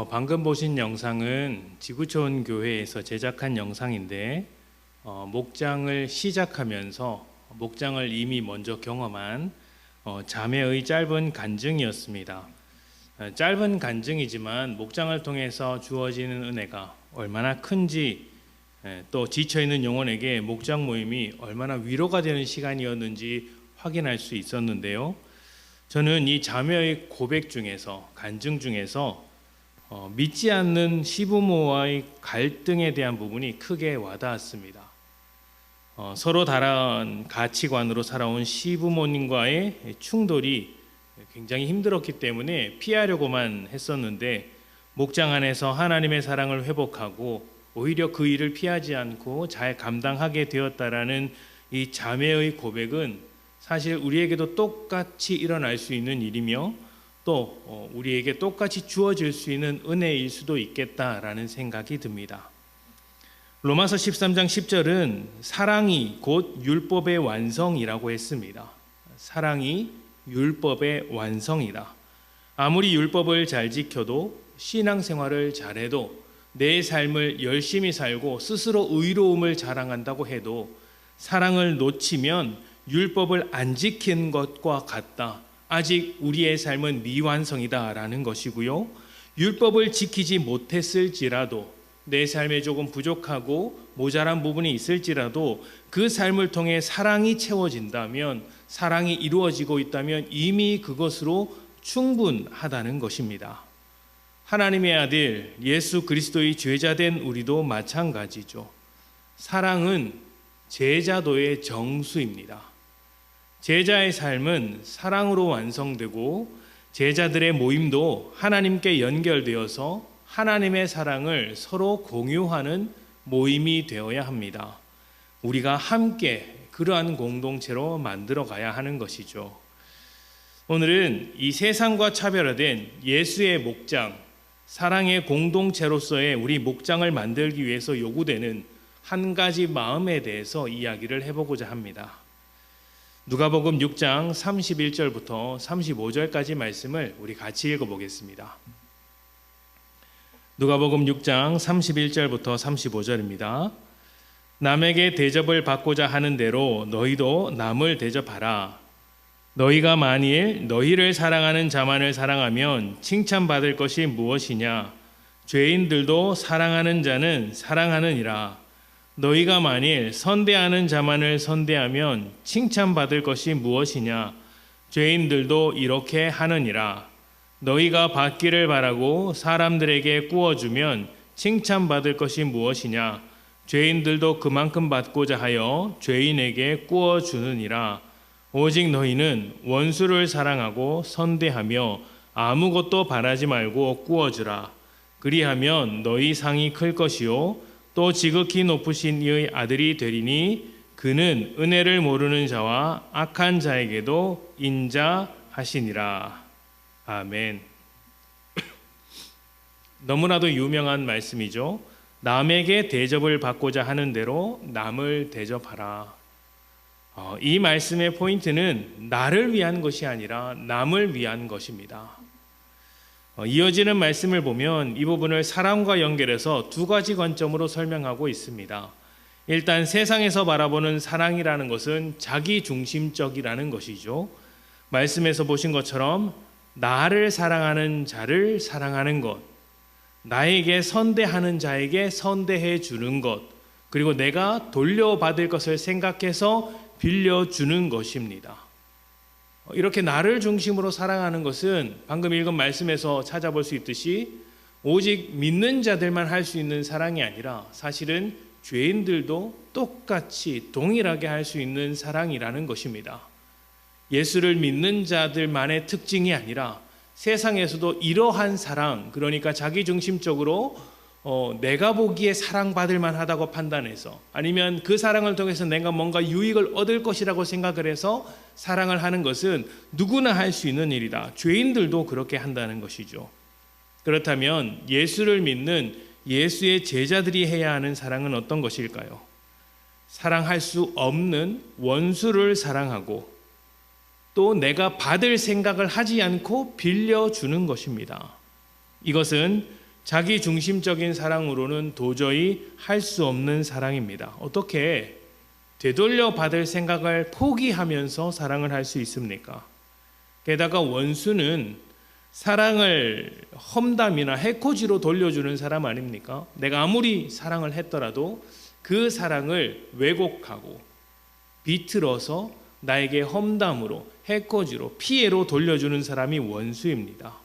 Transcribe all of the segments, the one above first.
방금 보신 영상은 지구촌 교회에서 제작한 영상인데 목장을 시작하면서 목장을 이미 먼저 경험한 자매의 짧은 간증이었습니다. 짧은 간증이지만 목장을 통해서 주어지는 은혜가 얼마나 큰지, 또 지쳐있는 영혼에게 목장 모임이 얼마나 위로가 되는 시간이었는지 확인할 수 있었는데요. 저는 이 자매의 고백 중에서, 간증 중에서 믿지 않는 시부모와의 갈등에 대한 부분이 크게 와닿았습니다. 서로 다른 가치관으로 살아온 시부모님과의 충돌이 굉장히 힘들었기 때문에 피하려고만 했었는데, 목장 안에서 하나님의 사랑을 회복하고 오히려 그 일을 피하지 않고 잘 감당하게 되었다라는 이 자매의 고백은 사실 우리에게도 똑같이 일어날 수 있는 일이며, 또 우리에게 똑같이 주어질 수 있는 은혜일 수도 있겠다라는 생각이 듭니다. 로마서 13장 10절은 사랑이 곧 율법의 완성이라고 했습니다. 사랑이 율법의 완성이다. 아무리 율법을 잘 지켜도, 신앙생활을 잘해도, 내 삶을 열심히 살고 스스로 의로움을 자랑한다고 해도 사랑을 놓치면 율법을 안 지킨 것과 같다. 아직 우리의 삶은 미완성이다라는 것이고요. 율법을 지키지 못했을지라도, 내 삶에 조금 부족하고 모자란 부분이 있을지라도 그 삶을 통해 사랑이 채워진다면, 사랑이 이루어지고 있다면 이미 그것으로 충분하다는 것입니다. 하나님의 아들 예수 그리스도의 제자된 우리도 마찬가지죠. 사랑은 제자도의 정수입니다. 제자의 삶은 사랑으로 완성되고, 제자들의 모임도 하나님께 연결되어서 하나님의 사랑을 서로 공유하는 모임이 되어야 합니다. 우리가 함께 그러한 공동체로 만들어 가야 하는 것이죠. 오늘은 이 세상과 차별화된 예수의 목장, 사랑의 공동체로서의 우리 목장을 만들기 위해서 요구되는 한 가지 마음에 대해서 이야기를 해보고자 합니다. 누가복음 6장 31절부터 35절까지 말씀을 우리 같이 읽어보겠습니다. 누가복음 6장 31절부터 35절입니다. 남에게 대접을 받고자 하는 대로 너희도 남을 대접하라. 너희가 만일 너희를 사랑하는 자만을 사랑하면 칭찬받을 것이 무엇이냐? 죄인들도 사랑하는 자는 사랑하느니라. 너희가 만일 선대하는 자만을 선대하면 칭찬받을 것이 무엇이냐? 죄인들도 이렇게 하느니라. 너희가 받기를 바라고 사람들에게 구워주면 칭찬받을 것이 무엇이냐? 죄인들도 그만큼 받고자 하여 죄인에게 구워주느니라. 오직 너희는 원수를 사랑하고 선대하며 아무것도 바라지 말고 구워주라. 그리하면 너희 상이 클 것이요 또 지극히 높으신 이의 아들이 되리니 그는 은혜를 모르는 자와 악한 자에게도 인자하시니라. 아멘. 너무나도 유명한 말씀이죠. 남에게 대접을 받고자 하는 대로 남을 대접하라. 이 말씀의 포인트는 나를 위한 것이 아니라 남을 위한 것입니다. 이어지는 말씀을 보면 이 부분을 사랑과 연결해서 두 가지 관점으로 설명하고 있습니다. 일단 세상에서 바라보는 사랑이라는 것은 자기중심적이라는 것이죠. 말씀에서 보신 것처럼 나를 사랑하는 자를 사랑하는 것, 나에게 선대하는 자에게 선대해 주는 것, 그리고 내가 돌려받을 것을 생각해서 빌려주는 것입니다. 이렇게 나를 중심으로 사랑하는 것은 방금 읽은 말씀에서 찾아볼 수 있듯이 오직 믿는 자들만 할 수 있는 사랑이 아니라 사실은 죄인들도 똑같이 동일하게 할 수 있는 사랑이라는 것입니다. 예수를 믿는 자들만의 특징이 아니라 세상에서도 이러한 사랑, 그러니까 자기중심적으로 내가 보기에 사랑받을 만하다고 판단해서, 아니면 그 사랑을 통해서 내가 뭔가 유익을 얻을 것이라고 생각을 해서 사랑을 하는 것은 누구나 할 수 있는 일이다. 죄인들도 그렇게 한다는 것이죠. 그렇다면 예수를 믿는 예수의 제자들이 해야 하는 사랑은 어떤 것일까요? 사랑할 수 없는 원수를 사랑하고 또 내가 받을 생각을 하지 않고 빌려주는 것입니다. 이것은 자기 중심적인 사랑으로는 도저히 할 수 없는 사랑입니다. 어떻게 되돌려 받을 생각을 포기하면서 사랑을 할 수 있습니까? 게다가 원수는 사랑을 험담이나 해코지로 돌려주는 사람 아닙니까? 내가 아무리 사랑을 했더라도 그 사랑을 왜곡하고 비틀어서 나에게 험담으로 해코지로 피해로 돌려주는 사람이 원수입니다.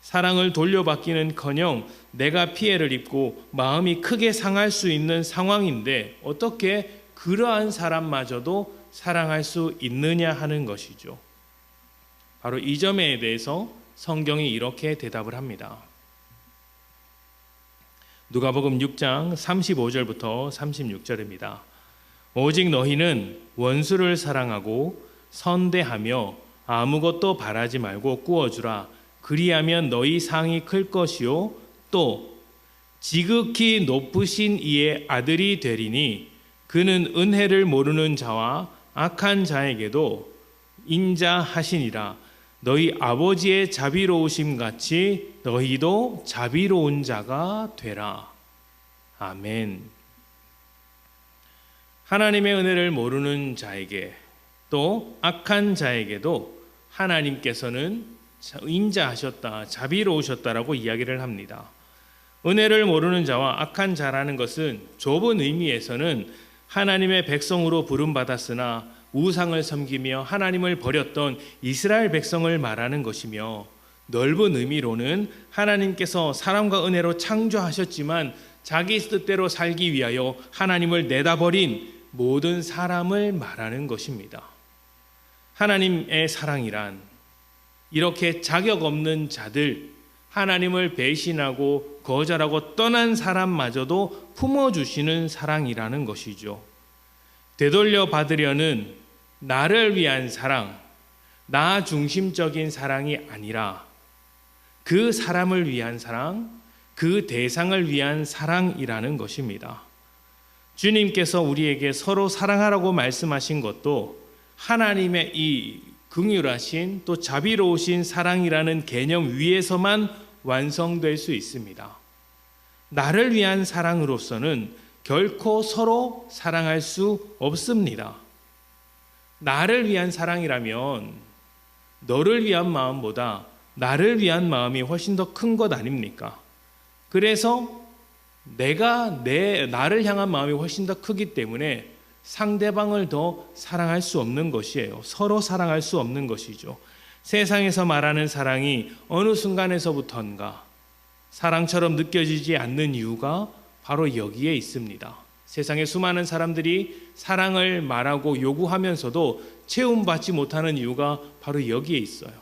사랑을 돌려받기는커녕 내가 피해를 입고 마음이 크게 상할 수 있는 상황인데 어떻게 그러한 사람마저도 사랑할 수 있느냐 하는 것이죠. 바로 이 점에 대해서 성경이 이렇게 대답을 합니다. 누가복음 6장 35절부터 36절입니다. 오직 너희는 원수를 사랑하고 선대하며 아무것도 바라지 말고 꾸어주라. 그리하면 너희 상이 클 것이요 또 지극히 높으신 이의 아들이 되리니 그는 은혜를 모르는 자와 악한 자에게도 인자하시니라. 너희 아버지의 자비로우심 같이 너희도 자비로운 자가 되라. 아멘. 하나님의 은혜를 모르는 자에게 또 악한 자에게도 하나님께서는 인자하셨다, 자비로우셨다라고 이야기를 합니다. 은혜를 모르는 자와 악한 자라는 것은 좁은 의미에서는 하나님의 백성으로 부름받았으나 우상을 섬기며 하나님을 버렸던 이스라엘 백성을 말하는 것이며, 넓은 의미로는 하나님께서 사랑과 은혜로 창조하셨지만 자기 뜻대로 살기 위하여 하나님을 내다버린 모든 사람을 말하는 것입니다. 하나님의 사랑이란 이렇게 자격 없는 자들, 하나님을 배신하고 거절하고 떠난 사람마저도 품어주시는 사랑이라는 것이죠. 되돌려 받으려는 나를 위한 사랑, 나 중심적인 사랑이 아니라 그 사람을 위한 사랑, 그 대상을 위한 사랑이라는 것입니다. 주님께서 우리에게 서로 사랑하라고 말씀하신 것도 하나님의 이 긍휼하신 또 자비로우신 사랑이라는 개념 위에서만 완성될 수 있습니다. 나를 위한 사랑으로서는 결코 서로 사랑할 수 없습니다. 나를 위한 사랑이라면 너를 위한 마음보다 나를 위한 마음이 훨씬 더 큰 것 아닙니까? 그래서 나를 향한 마음이 훨씬 더 크기 때문에 상대방을 더 사랑할 수 없는 것이에요. 서로 사랑할 수 없는 것이죠. 세상에서 말하는 사랑이 어느 순간에서부턴가 사랑처럼 느껴지지 않는 이유가 바로 여기에 있습니다. 세상에 수많은 사람들이 사랑을 말하고 요구하면서도 채움받지 못하는 이유가 바로 여기에 있어요.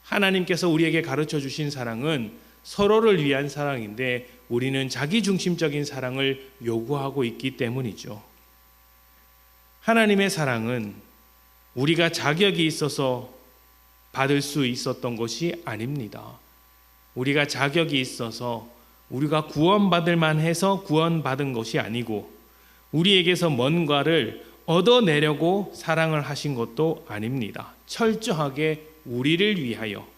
하나님께서 우리에게 가르쳐 주신 사랑은 서로를 위한 사랑인데 우리는 자기중심적인 사랑을 요구하고 있기 때문이죠. 하나님의 사랑은 우리가 자격이 있어서 받을 수 있었던 것이 아닙니다. 우리가 자격이 있어서 우리가 구원받을 만해서 구원받은 것이 아니고 우리에게서 뭔가를 얻어내려고 사랑을 하신 것도 아닙니다. 철저하게 우리를 위하여,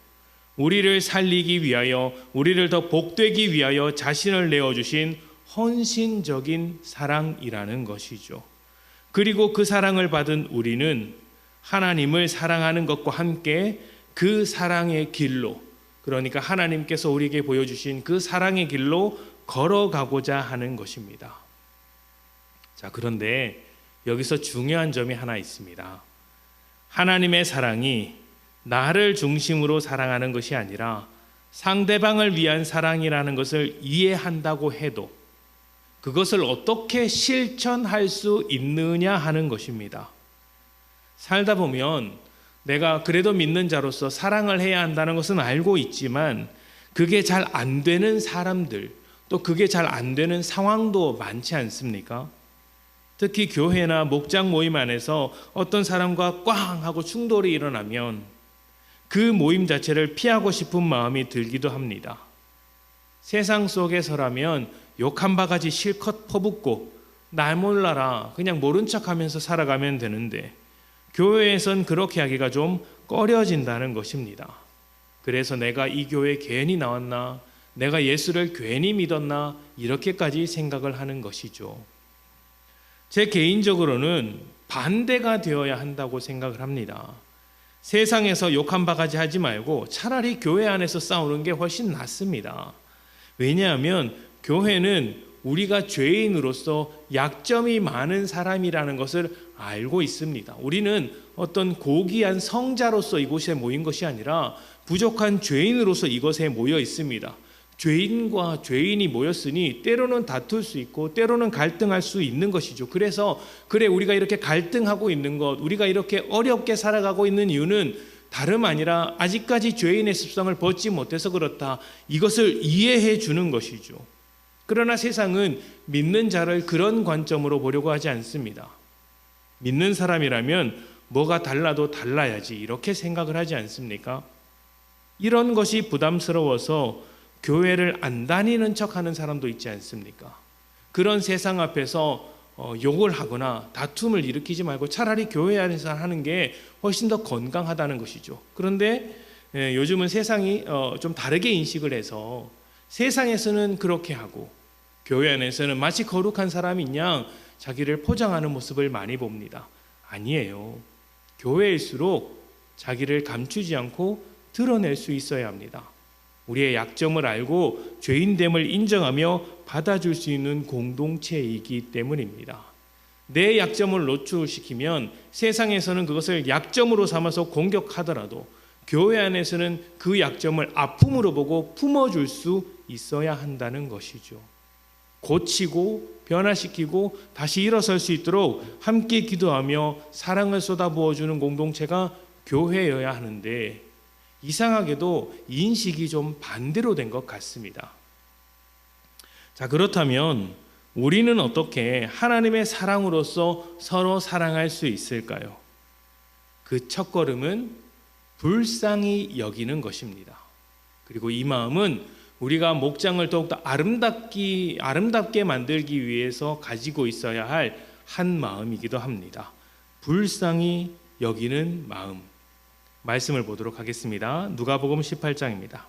우리를 살리기 위하여, 우리를 더 복되기 위하여 자신을 내어주신 헌신적인 사랑이라는 것이죠. 그리고 그 사랑을 받은 우리는 하나님을 사랑하는 것과 함께 그 사랑의 길로, 그러니까 하나님께서 우리에게 보여주신 그 사랑의 길로 걸어가고자 하는 것입니다. 자, 그런데 여기서 중요한 점이 하나 있습니다. 하나님의 사랑이 나를 중심으로 사랑하는 것이 아니라 상대방을 위한 사랑이라는 것을 이해한다고 해도 그것을 어떻게 실천할 수 있느냐 하는 것입니다. 살다 보면 내가 그래도 믿는 자로서 사랑을 해야 한다는 것은 알고 있지만 그게 잘 안 되는 사람들, 또 그게 잘 안 되는 상황도 많지 않습니까? 특히 교회나 목장 모임 안에서 어떤 사람과 꽝 하고 충돌이 일어나면 그 모임 자체를 피하고 싶은 마음이 들기도 합니다. 세상 속에서라면 욕 한 바가지 실컷 퍼붓고 날 몰라라 그냥 모른 척하면서 살아가면 되는데 교회에선 그렇게 하기가 좀 꺼려진다는 것입니다. 그래서 내가 이 교회에 괜히 나왔나, 내가 예수를 괜히 믿었나 이렇게까지 생각을 하는 것이죠. 제 개인적으로는 반대가 되어야 한다고 생각을 합니다. 세상에서 욕 한 바가지 하지 말고 차라리 교회 안에서 싸우는 게 훨씬 낫습니다. 왜냐하면 교회는 우리가 죄인으로서 약점이 많은 사람이라는 것을 알고 있습니다. 우리는 어떤 고귀한 성자로서 이곳에 모인 것이 아니라 부족한 죄인으로서 이것에 모여 있습니다. 죄인과 죄인이 모였으니 때로는 다툴 수 있고 때로는 갈등할 수 있는 것이죠. 그래서 그래 우리가 이렇게 갈등하고 있는 것, 우리가 이렇게 어렵게 살아가고 있는 이유는 다름 아니라 아직까지 죄인의 습성을 벗지 못해서 그렇다. 이것을 이해해 주는 것이죠. 그러나 세상은 믿는 자를 그런 관점으로 보려고 하지 않습니다. 믿는 사람이라면 뭐가 달라도 달라야지 이렇게 생각을 하지 않습니까? 이런 것이 부담스러워서 교회를 안 다니는 척하는 사람도 있지 않습니까? 그런 세상 앞에서 욕을 하거나 다툼을 일으키지 말고 차라리 교회 안에서 하는 게 훨씬 더 건강하다는 것이죠. 그런데 요즘은 세상이 좀 다르게 인식을 해서 세상에서는 그렇게 하고 교회 안에서는 마치 거룩한 사람인 양 자기를 포장하는 모습을 많이 봅니다. 아니에요. 교회일수록 자기를 감추지 않고 드러낼 수 있어야 합니다. 우리의 약점을 알고 죄인됨을 인정하며 받아줄 수 있는 공동체이기 때문입니다. 내 약점을 노출시키면 세상에서는 그것을 약점으로 삼아서 공격하더라도 교회 안에서는 그 약점을 아픔으로 보고 품어줄 수 있어야 한다는 것이죠. 고치고 변화시키고 다시 일어설 수 있도록 함께 기도하며 사랑을 쏟아부어주는 공동체가 교회여야 하는데 이상하게도 인식이 좀 반대로 된 것 같습니다. 자, 그렇다면 우리는 어떻게 하나님의 사랑으로서 서로 사랑할 수 있을까요? 그 첫걸음은 불쌍히 여기는 것입니다. 그리고 이 마음은 우리가 목장을 더욱더 아름답게 만들기 위해서 가지고 있어야 할 한 마음이기도 합니다. 불쌍히 여기는 마음. 말씀을 보도록 하겠습니다. 누가복음 18장입니다.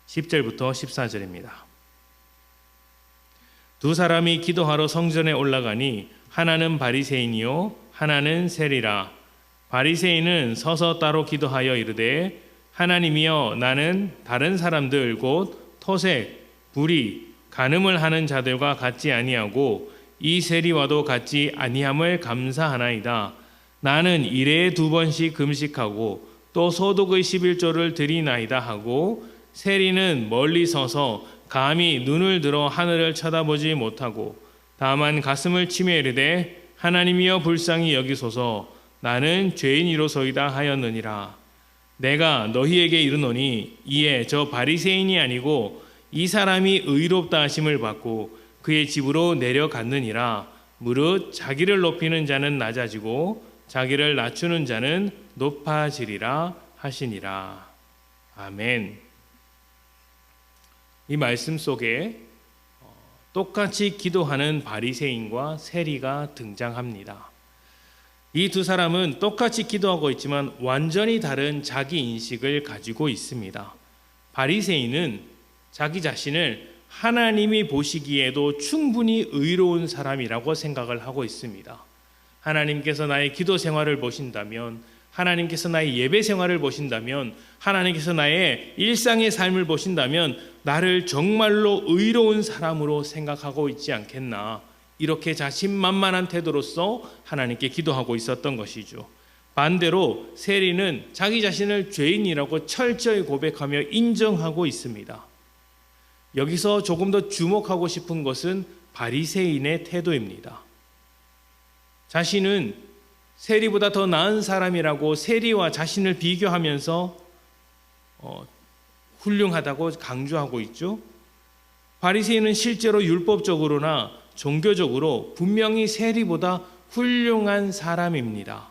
10절부터 14절입니다. 두 사람이 기도하러 성전에 올라가니 하나는 바리새인이요 하나는 세리라. 바리새인은 서서 따로 기도하여 이르되 하나님이여 나는 다른 사람들 곧 토색, 불의, 간음을 하는 자들과 같지 아니하고 이 세리와도 같지 아니함을 감사하나이다. 나는 일에 2번씩 금식하고 또 소득의 11조를 드리나이다 하고 세리는 멀리 서서 감히 눈을 들어 하늘을 쳐다보지 못하고 다만 가슴을 치며 이르되 하나님이여 불쌍히 여기소서 나는 죄인이로소이다 하였느니라. 내가 너희에게 이르노니 이에 저 바리새인이 아니고 이 사람이 의롭다 하심을 받고 그의 집으로 내려갔느니라. 무릇 자기를 높이는 자는 낮아지고 자기를 낮추는 자는 높아지리라 하시니라. 아멘. 이 말씀 속에 똑같이 기도하는 바리새인과 세리가 등장합니다. 이 두 사람은 똑같이 기도하고 있지만 완전히 다른 자기 인식을 가지고 있습니다. 바리새인은 자기 자신을 하나님이 보시기에도 충분히 의로운 사람이라고 생각을 하고 있습니다. 하나님께서 나의 기도 생활을 보신다면, 하나님께서 나의 예배 생활을 보신다면, 하나님께서 나의 일상의 삶을 보신다면 나를 정말로 의로운 사람으로 생각하고 있지 않겠나, 이렇게 자신만만한 태도로서 하나님께 기도하고 있었던 것이죠. 반대로 세리는 자기 자신을 죄인이라고 철저히 고백하며 인정하고 있습니다. 여기서 조금 더 주목하고 싶은 것은 바리새인의 태도입니다. 자신은 세리보다 더 나은 사람이라고 세리와 자신을 비교하면서 훌륭하다고 강조하고 있죠. 바리새인은 실제로 율법적으로나 종교적으로 분명히 세리보다 훌륭한 사람입니다.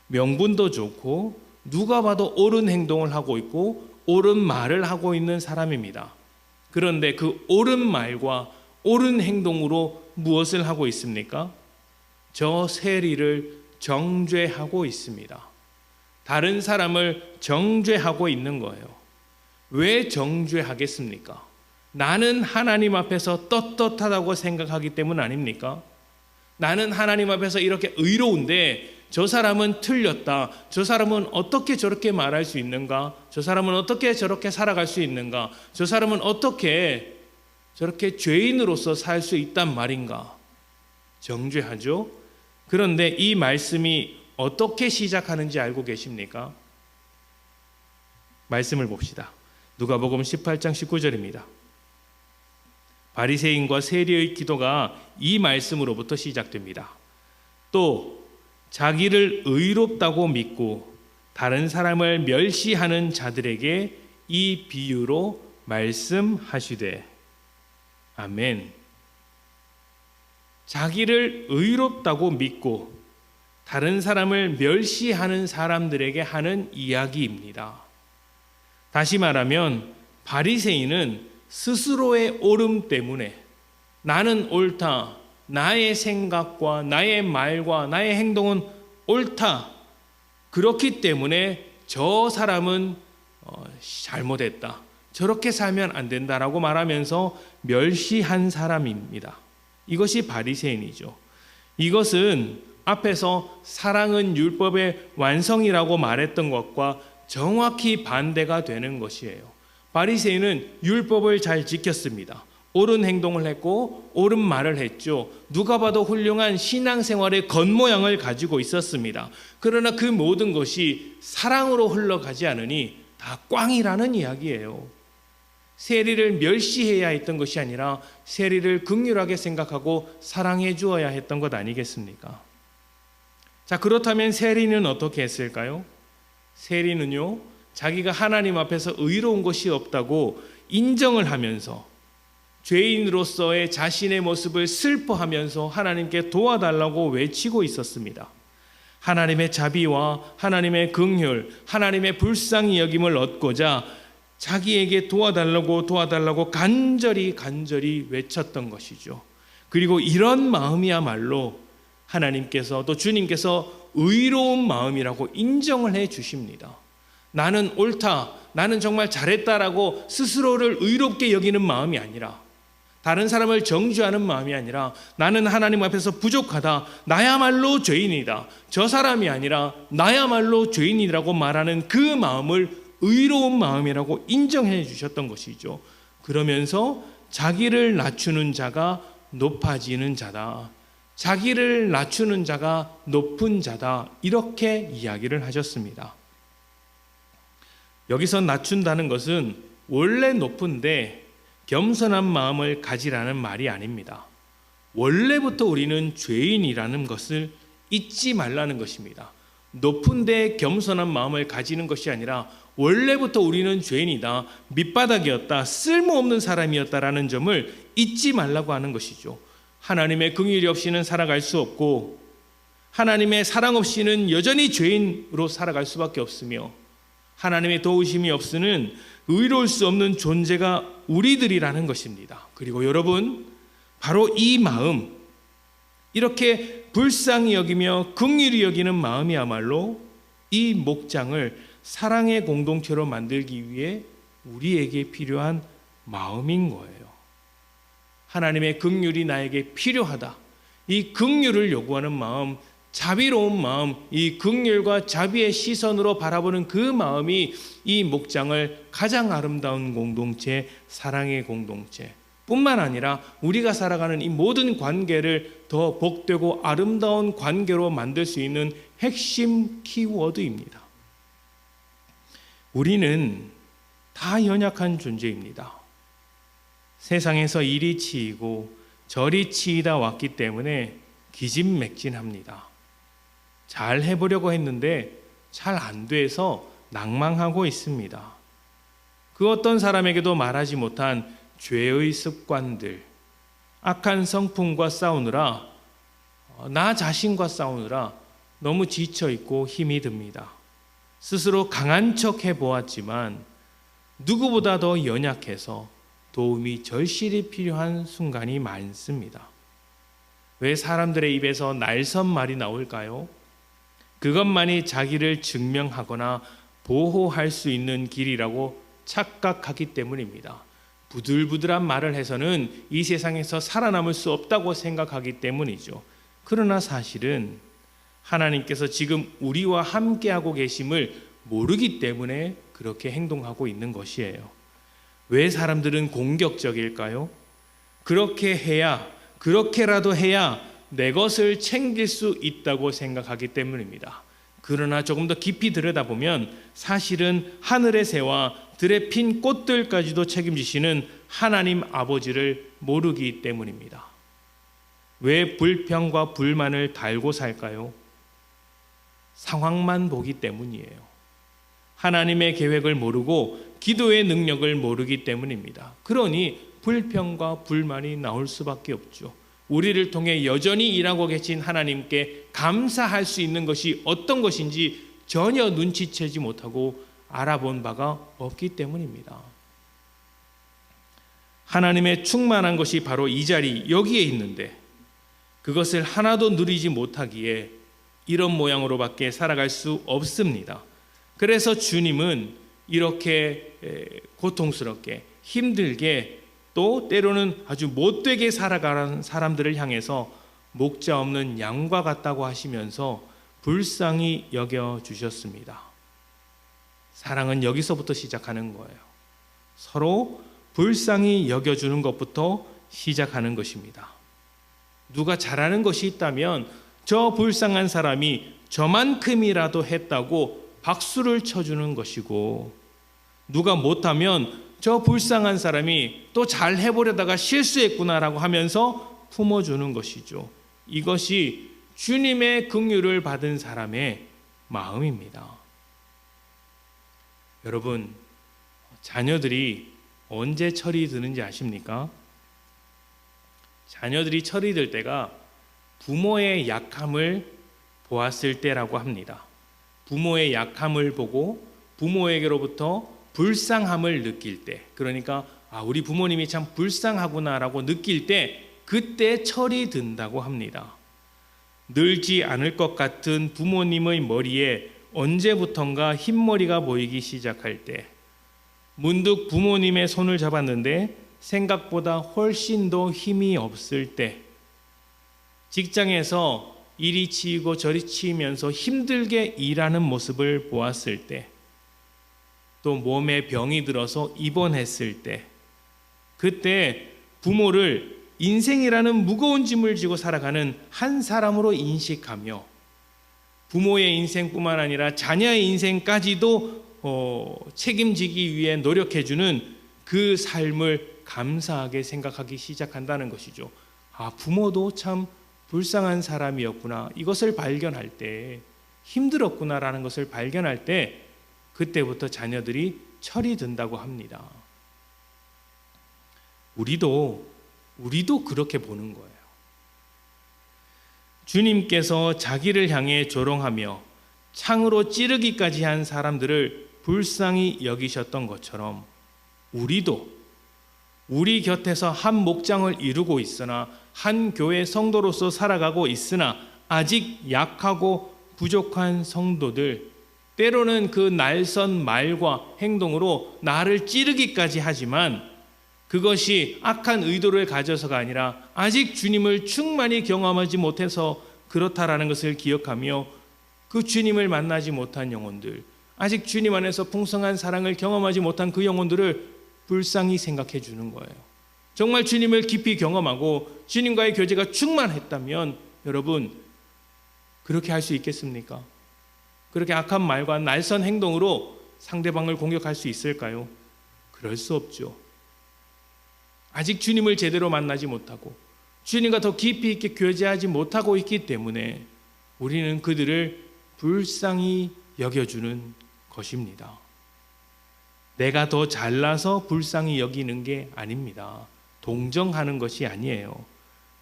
명분도 좋고 누가 봐도 옳은 행동을 하고 있고 옳은 말을 하고 있는 사람입니다. 그런데 그 옳은 말과 옳은 행동으로 무엇을 하고 있습니까? 저 세리를 정죄하고 있습니다. 다른 사람을 정죄하고 있는 거예요. 왜 정죄하겠습니까? 나는 하나님 앞에서 떳떳하다고 생각하기 때문 아닙니까? 나는 하나님 앞에서 이렇게 의로운데 저 사람은 틀렸다. 저 사람은 어떻게 저렇게 말할 수 있는가? 저 사람은 어떻게 저렇게 살아갈 수 있는가? 저 사람은 어떻게 저렇게 죄인으로서 살 수 있단 말인가? 정죄하죠. 그런데 이 말씀이 어떻게 시작하는지 알고 계십니까? 말씀을 봅시다. 누가복음 18장 19절입니다. 바리새인과 세리의 기도가 이 말씀으로부터 시작됩니다. 또 자기를 의롭다고 믿고 다른 사람을 멸시하는 자들에게 이 비유로 말씀하시되. 아멘. 자기를 의롭다고 믿고 다른 사람을 멸시하는 사람들에게 하는 이야기입니다. 다시 말하면 바리새인은 스스로의 옳음 때문에 나는 옳다, 나의 생각과 나의 말과 나의 행동은 옳다, 그렇기 때문에 저 사람은 잘못했다, 저렇게 살면 안 된다라고 말하면서 멸시한 사람입니다. 이것이 바리새인이죠. 이것은 앞에서 사랑은 율법의 완성이라고 말했던 것과 정확히 반대가 되는 것이에요. 바리새인은 율법을 잘 지켰습니다. 옳은 행동을 했고 옳은 말을 했죠. 누가 봐도 훌륭한 신앙생활의 겉모양을 가지고 있었습니다. 그러나 그 모든 것이 사랑으로 흘러가지 않으니 다 꽝이라는 이야기예요. 세리를 멸시해야 했던 것이 아니라 세리를 긍휼하게 생각하고 사랑해 주어야 했던 것 아니겠습니까? 자, 그렇다면 세리는 어떻게 했을까요? 세리는요, 자기가 하나님 앞에서 의로운 것이 없다고 인정을 하면서 죄인으로서의 자신의 모습을 슬퍼하면서 하나님께 도와달라고 외치고 있었습니다. 하나님의 자비와 하나님의 긍휼, 하나님의 불쌍히 여김을 얻고자 자기에게 도와달라고 간절히 외쳤던 것이죠. 그리고 이런 마음이야말로 하나님께서 또 주님께서 의로운 마음이라고 인정을 해 주십니다. 나는 옳다, 나는 정말 잘했다라고 스스로를 의롭게 여기는 마음이 아니라, 다른 사람을 정죄하는 마음이 아니라, 나는 하나님 앞에서 부족하다, 나야말로 죄인이다, 저 사람이 아니라 나야말로 죄인이라고 말하는 그 마음을 의로운 마음이라고 인정해 주셨던 것이죠. 그러면서 자기를 낮추는 자가 높아지는 자다, 자기를 낮추는 자가 높은 자다, 이렇게 이야기를 하셨습니다. 여기서 낮춘다는 것은 원래 높은데 겸손한 마음을 가지라는 말이 아닙니다. 원래부터 우리는 죄인이라는 것을 잊지 말라는 것입니다. 높은데 겸손한 마음을 가지는 것이 아니라 원래부터 우리는 죄인이다, 밑바닥이었다, 쓸모없는 사람이었다라는 점을 잊지 말라고 하는 것이죠. 하나님의 긍휼이 없이는 살아갈 수 없고 하나님의 사랑 없이는 여전히 죄인으로 살아갈 수밖에 없으며 하나님의 도우심이 없이는 의로울 수 없는 존재가 우리들이라는 것입니다. 그리고 여러분, 바로 이 마음, 이렇게 불쌍히 여기며 긍휼히 여기는 마음이야말로 이 목장을 사랑의 공동체로 만들기 위해 우리에게 필요한 마음인 거예요. 하나님의 긍휼이 나에게 필요하다, 이 긍휼을 요구하는 마음, 자비로운 마음, 이 긍휼과 자비의 시선으로 바라보는 그 마음이 이 목장을 가장 아름다운 공동체, 사랑의 공동체 뿐만 아니라 우리가 살아가는 이 모든 관계를 더 복되고 아름다운 관계로 만들 수 있는 핵심 키워드입니다. 우리는 다 연약한 존재입니다. 세상에서 이리 치이고 저리 치이다 왔기 때문에 기진맥진합니다. 잘 해보려고 했는데 잘 안 돼서 낭망하고 있습니다. 그 어떤 사람에게도 말하지 못한 죄의 습관들, 악한 성품과 싸우느라, 나 자신과 싸우느라 너무 지쳐있고 힘이 듭니다. 스스로 강한 척 해보았지만 누구보다 더 연약해서 도움이 절실히 필요한 순간이 많습니다. 왜 사람들의 입에서 날선 말이 나올까요? 그것만이 자기를 증명하거나 보호할 수 있는 길이라고 착각하기 때문입니다. 부들부들한 말을 해서는 이 세상에서 살아남을 수 없다고 생각하기 때문이죠. 그러나 사실은 하나님께서 지금 우리와 함께하고 계심을 모르기 때문에 그렇게 행동하고 있는 것이에요. 왜 사람들은 공격적일까요? 그렇게라도 해야 내 것을 챙길 수 있다고 생각하기 때문입니다. 그러나 조금 더 깊이 들여다보면 사실은 하늘의 새와 들에 핀 꽃들까지도 책임지시는 하나님 아버지를 모르기 때문입니다. 왜 불평과 불만을 달고 살까요? 상황만 보기 때문이에요. 하나님의 계획을 모르고 기도의 능력을 모르기 때문입니다. 그러니 불평과 불만이 나올 수밖에 없죠. 우리를 통해 여전히 일하고 계신 하나님께 감사할 수 있는 것이 어떤 것인지 전혀 눈치채지 못하고 알아본 바가 없기 때문입니다. 하나님의 충만한 것이 바로 이 자리 여기에 있는데 그것을 하나도 누리지 못하기에 이런 모양으로밖에 살아갈 수 없습니다. 그래서 주님은 이렇게 고통스럽게 힘들게 또 때로는 아주 못되게 살아가는 사람들을 향해서 목자 없는 양과 같다고 하시면서 불쌍히 여겨주셨습니다. 사랑은 여기서부터 시작하는 거예요. 서로 불쌍히 여겨주는 것부터 시작하는 것입니다. 누가 잘하는 것이 있다면 저 불쌍한 사람이 저만큼이라도 했다고 박수를 쳐주는 것이고, 누가 못하면 저 불쌍한 사람이 또 잘 해보려다가 실수했구나라고 하면서 품어주는 것이죠. 이것이 주님의 긍휼을 받은 사람의 마음입니다. 여러분, 자녀들이 언제 철이 드는지 아십니까? 자녀들이 철이 들 때가 부모의 약함을 보았을 때라고 합니다. 부모의 약함을 보고 부모에게로부터 불쌍함을 느낄 때, 그러니까 우리 부모님이 참 불쌍하구나라고 느낄 때 그때 철이 든다고 합니다. 늘지 않을 것 같은 부모님의 머리에 언제부턴가 흰머리가 보이기 시작할 때, 문득 부모님의 손을 잡았는데 생각보다 훨씬 더 힘이 없을 때, 직장에서 이리 치이고 저리 치이면서 힘들게 일하는 모습을 보았을 때, 또 몸에 병이 들어서 입원했을 때, 그때 부모를 인생이라는 무거운 짐을 지고 살아가는 한 사람으로 인식하며 부모의 인생뿐만 아니라 자녀의 인생까지도 책임지기 위해 노력해주는 그 삶을 감사하게 생각하기 시작한다는 것이죠. 부모도 참 불쌍한 사람이었구나, 이것을 발견할 때, 힘들었구나라는 것을 발견할 때 그때부터 자녀들이 철이 든다고 합니다. 우리도 그렇게 보는 거예요. 주님께서 자기를 향해 조롱하며 창으로 찌르기까지 한 사람들을 불쌍히 여기셨던 것처럼 우리도 우리 곁에서 한 목장을 이루고 있으나, 한 교회 성도로서 살아가고 있으나 아직 약하고 부족한 성도들, 때로는 그 날선 말과 행동으로 나를 찌르기까지 하지만 그것이 악한 의도를 가져서가 아니라 아직 주님을 충만히 경험하지 못해서 그렇다라는 것을 기억하며 그 주님을 만나지 못한 영혼들, 아직 주님 안에서 풍성한 사랑을 경험하지 못한 그 영혼들을 불쌍히 생각해 주는 거예요. 정말 주님을 깊이 경험하고 주님과의 교제가 충만했다면 여러분, 그렇게 할 수 있겠습니까? 그렇게 악한 말과 날선 행동으로 상대방을 공격할 수 있을까요? 그럴 수 없죠. 아직 주님을 제대로 만나지 못하고 주님과 더 깊이 있게 교제하지 못하고 있기 때문에 우리는 그들을 불쌍히 여겨주는 것입니다. 내가 더 잘나서 불쌍히 여기는 게 아닙니다. 동정하는 것이 아니에요.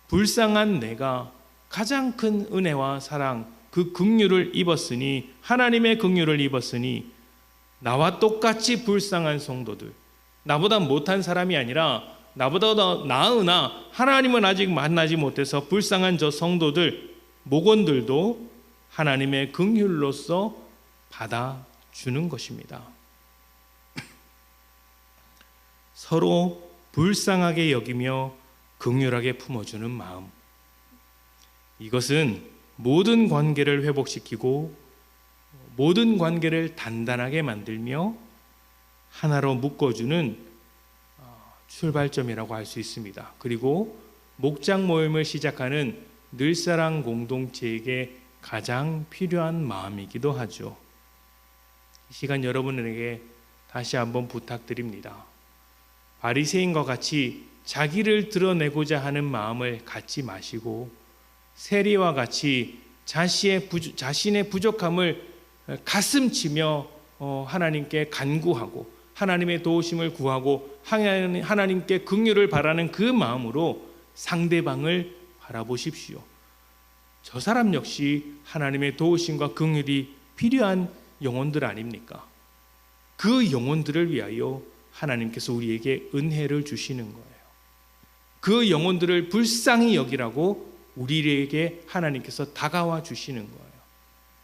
불쌍한 내가 가장 큰 은혜와 사랑, 그 긍휼을 입었으니, 하나님의 긍휼을 입었으니 나와 똑같이 불쌍한 성도들, 나보다 못한 사람이 아니라 나보다 더 나으나 하나님은 아직 만나지 못해서 불쌍한 저 성도들, 목원들도 하나님의 긍휼로서 받아주는 것입니다. 서로 불쌍하게 여기며 긍휼하게 품어주는 마음, 이것은 모든 관계를 회복시키고 모든 관계를 단단하게 만들며 하나로 묶어주는 출발점이라고 할 수 있습니다. 그리고 목장 모임을 시작하는 늘사랑 공동체에게 가장 필요한 마음이기도 하죠. 이 시간 여러분에게 다시 한번 부탁드립니다. 바리새인과 같이 자기를 드러내고자 하는 마음을 갖지 마시고 세리와 같이 자신의 부족함을 가슴치며 하나님께 간구하고 하나님의 도우심을 구하고 하나님께 긍휼을 바라는 그 마음으로 상대방을 바라보십시오. 저 사람 역시 하나님의 도우심과 긍휼이 필요한 영혼들 아닙니까? 그 영혼들을 위하여 하나님께서 우리에게 은혜를 주시는 거예요. 그 영혼들을 불쌍히 여기라고 우리에게 하나님께서 다가와 주시는 거예요.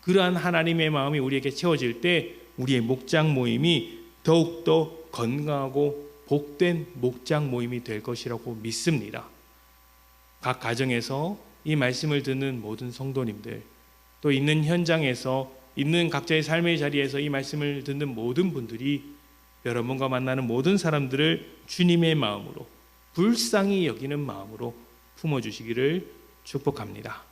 그러한 하나님의 마음이 우리에게 채워질 때 우리의 목장 모임이 더욱더 건강하고 복된 목장 모임이 될 것이라고 믿습니다. 각 가정에서 이 말씀을 듣는 모든 성도님들, 또 있는 현장에서 있는 각자의 삶의 자리에서 이 말씀을 듣는 모든 분들이 여러분과 만나는 모든 사람들을 주님의 마음으로, 불쌍히 여기는 마음으로 품어주시기를 축복합니다.